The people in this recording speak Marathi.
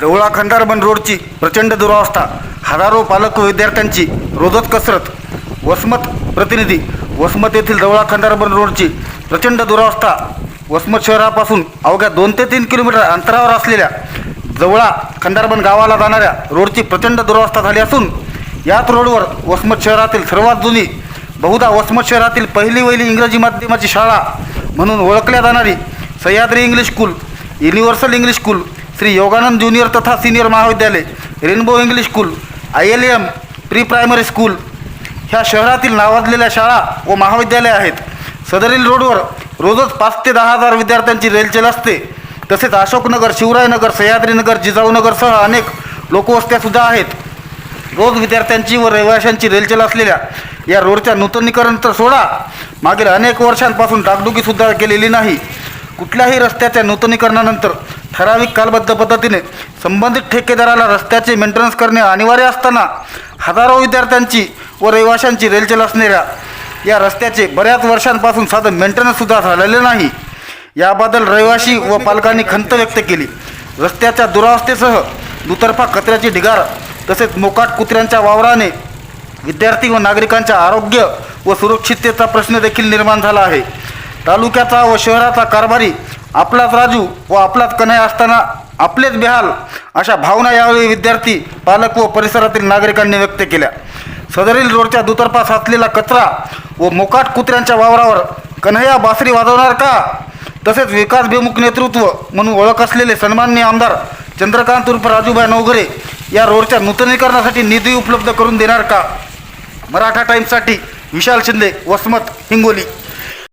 जवळा खंडारबन रोडची प्रचंड दुरावस्था, हजारो पालक व विद्यार्थ्यांची रोजच कसरत. वसमत प्रतिनिधी. वसमत येथील जवळा खंडारबन रोडची प्रचंड दुरावस्था. वसमत शहरापासून अवघ्या 2 ते 3 किलोमीटर अंतरावर असलेल्या जवळा खंडारबन गावाला जाणाऱ्या रोडची प्रचंड दुरावस्था झाली असून याच रोडवर वसमत शहरातील सर्वात जुनी, बहुधा वसमत शहरातील पहिली इंग्रजी माध्यमाची शाळा म्हणून ओळखल्या जाणारी Sahyadri English school, universal English school, Shri Yogananda junior तथा सिनियर महाविद्यालय, rainbow English school, ILM pre primary school ह्या शहरातील नावाजलेल्या शाळा व महाविद्यालय आहेत. सदरील रोडवर रोजच 5 ते 10 हजार विद्यार्थ्यांची रेलचेल असते. तसेच अशोकनगर, शिवरायनगर, सह्याद्रीनगर, जिजाऊनगरसह अनेक लोकवस्त्यासुद्धा आहेत. रोज विद्यार्थ्यांची व रहिवाशांची रेलचेल असलेल्या या रोडच्या नूतनीकरण तर सोडा, मागील अनेक वर्षांपासून डागडुगीसुद्धा केलेली नाही. कुठल्याही रस्त्याच्या नूतनीकरणानंतर ठराविक कालबद्ध पद्धतीने संबंधित ठेकेदाराला रस्त्याचे मेंटेनन्स करणे अनिवार्य असताना हजारो विद्यार्थ्यांची व रहिवाशांची रेलचेल असणाऱ्या या रस्त्याचे बऱ्याच वर्षांपासून साधं मेंटेनन्ससुद्धा झालेले नाही. याबद्दल रहिवाशी व पालकांनी खंत व्यक्त केली. रस्त्याच्या दुरावस्थेसह दुतर्फा कचऱ्याची ढिगार तसेच मोकाट कुत्र्यांच्या वावराने विद्यार्थी व नागरिकांच्या आरोग्य व सुरक्षिततेचा प्रश्न देखील निर्माण झाला आहे. तालुक्याचा व शहराचा कारभारी आपलाच राजू व आपलाच कन्हैया असताना आपलेच बेहाल अशा भावना यावेळी विद्यार्थी, पालक व परिसरातील नागरिकांनी व्यक्त केल्या. सदरील रोडच्या दुतर्फा साचलेला कचरा व मोकाट कुत्र्यांच्या वावरावर कन्हैया बासरी वाजवणार का? तसेच विकासभिमुख नेतृत्व म्हणून ओळख असलेले सन्माननीय आमदार चंद्रकांत उर्फ राजूभाई नवघरे या रोडच्या नूतनीकरणासाठी निधी उपलब्ध करून देणार का? मराठा टाइम्ससाठी विशाल शिंदे, वसमत, हिंगोली.